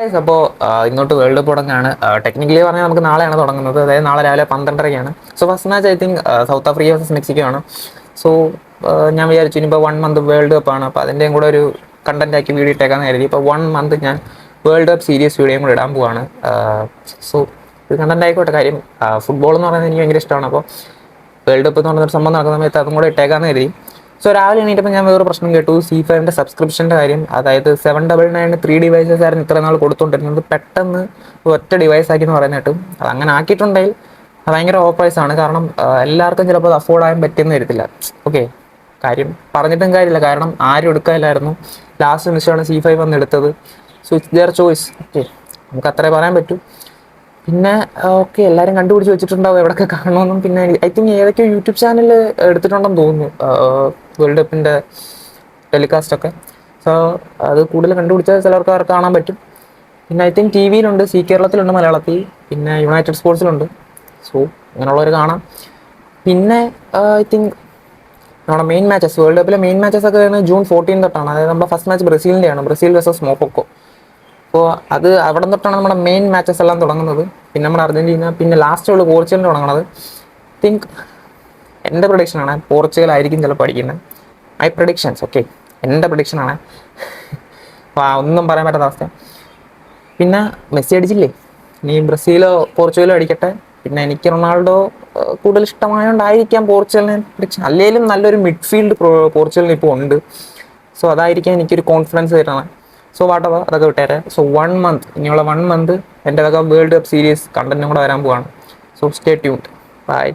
അപ്പോൾ ഇങ്ങോട്ട് world cup തുടങ്ങുകയാണ്. ടെക്നിക്കലി പറഞ്ഞാൽ നമുക്ക് നാളെയാണ് തുടങ്ങുന്നത്, അതായത് നാളെ രാവിലെ 12:30-ക്കാണ്. So first match I think South Africa versus Mexico ആണ്. സോ ഞാൻ വിചാരിച്ചു ഇനിയിപ്പോൾ 1 മന്ത് വേൾഡ് കപ്പാണ്, അപ്പോൾ അതിൻ്റെയും കൂടെ ഒരു കണ്ടന്റ് ആക്കി വീഡിയോ ഇട്ടേക്കാന്ന് കരുതി. ഇപ്പോൾ 1 മന്ത് ഞാൻ വേൾഡ് കപ്പ് സീരീസ് വീഡിയോയും കൂടെ ഇടാൻ പോവാണ്. സോ ഇത് കണ്ടന്റ് ആയിക്കോട്ടെ. കാര്യം ഫുട്ബോൾ എന്ന് പറയുന്നത് എനിക്ക് ഭയങ്കര ഇഷ്ടമാണ്. അപ്പോൾ വേൾഡ് കപ്പ് എന്ന് പറയുന്നൊരു സംഭവം നടക്കുന്ന സമയത്ത് അതും കൂടെ ഇട്ടേക്കാന്ന് കരുതി. സോ രാവിലെ എണീറ്റപ്പോൾ ഞാൻ വേറൊരു പ്രശ്നം കേട്ടു, C5ൻ്റെ സബ്സ്ക്രിപ്ഷൻ്റെ കാര്യം. അതായത് 799 3 ഡിവൈസസ് ആയിരുന്നു ഇത്ര നാൾ കൊടുത്തുകൊണ്ടിരുന്നത്, പെട്ടെന്ന് ഒറ്റ ഡിവൈസ് ആക്കി എന്ന് പറയുന്നത് കേട്ടു. അത് അങ്ങനെ ആക്കിയിട്ടുണ്ടെങ്കിൽ അത് ഭയങ്കര ഓവർ പ്രൈസ് ആണ്. കാരണം എല്ലാവർക്കും ചിലപ്പോൾ അത് അഫോർഡ് ആകാൻ പറ്റിയെന്ന് വരത്തില്ല. ഓക്കെ, കാര്യം പറഞ്ഞിട്ടും കാര്യമില്ല, കാരണം ആരും എടുക്കാനില്ലായിരുന്നു. ലാസ്റ്റ് നിമിഷമാണ് C5 വന്ന് എടുത്തത്. So it's their choice. Okay, നമുക്ക് അത്രേ പറയാൻ പറ്റൂ. പിന്നെ ഓക്കെ, എല്ലാവരും കണ്ടുപിടിച്ച് വെച്ചിട്ടുണ്ടാവും എവിടെയൊക്കെ കാണണമെന്നും. പിന്നെ ഐ തിങ്ക് ഏതൊക്കെയോ യൂട്യൂബ് ചാനൽ എടുത്തിട്ടുണ്ടെന്ന് തോന്നുന്നു വേൾഡ് കപ്പിൻ്റെ ടെലികാസ്റ്റൊക്കെ. സോ അത് കൂടുതൽ കണ്ടുപിടിച്ചാൽ ചിലർക്ക് അവർക്ക് കാണാൻ പറ്റും. പിന്നെ ഐ തിങ്ക് ടി വിയിലുണ്ട്, കേരളത്തിലുണ്ട്, മലയാളത്തിൽ, പിന്നെ യുണൈറ്റഡ് സ്പോർട്സിലുണ്ട്. സോ ഇങ്ങനെയുള്ളവർ കാണാം. പിന്നെ ഐ തിങ്ക് നമ്മുടെ മെയിൻ മാച്ചസ്, വേൾഡ് കപ്പിലെ മെയിൻ മാച്ചസ് ഒക്കെ വരുന്നത് June 14 തൊട്ടാണ്. അതായത് നമ്മുടെ ഫസ്റ്റ് മാച്ച് ബ്രസീലിൻ്റെയാണ്, ബ്രസീൽ വേഴ്സസ് മൊറോക്കോ. അപ്പോൾ അത് അവിടെ തൊട്ടാണ് നമ്മുടെ മെയിൻ മാച്ചസ് എല്ലാം തുടങ്ങുന്നത്. പിന്നെ നമ്മുടെ അർജൻറ്റീന, പിന്നെ ലാസ്റ്റ് ഉള്ള പോർച്ചുഗലിന് തുടങ്ങുന്നത്. തിങ്ക് എൻ്റെ പ്രൊഡിക്ഷനാണ്, പോർച്ചുഗൽ ആയിരിക്കും ചിലപ്പോൾ അടിക്കുന്നത്. My predictions. ഓക്കെ, എൻ്റെ പ്രൊഡിക്ഷനാണ്. ഒന്നും പറയാൻ പറ്റാത്ത അവസ്ഥ. പിന്നെ മെസ്സി അടിച്ചില്ലേ, ഇനി ബ്രസീലോ പോർച്ചുഗലോ അടിക്കട്ടെ. പിന്നെ എനിക്ക് റൊണാൾഡോ കൂടുതൽ ഇഷ്ടമായതുകൊണ്ടായിരിക്കാം പോർച്ചുഗലിനെ പ്രൊഡിക്ഷൻ. അല്ലെങ്കിലും നല്ലൊരു മിഡ്ഫീൽഡ് പോർച്ചുഗലിന് ഇപ്പോൾ ഉണ്ട്. സോ അതായിരിക്കാം എനിക്കൊരു കോൺഫിഡൻസ് തരുന്നത്. സോ വാട്ടവർ, അതൊക്കെ വിട്ടേരെ. സോ 1 മന്ത്, ഇനിയുള്ള 1 മന്ത് എൻ്റെ വേൾഡ് കപ്പ് സീരീസ് കണ്ടന്റും കൂടെ വരാൻ പോവാണ്. So stay tuned. ബൈ.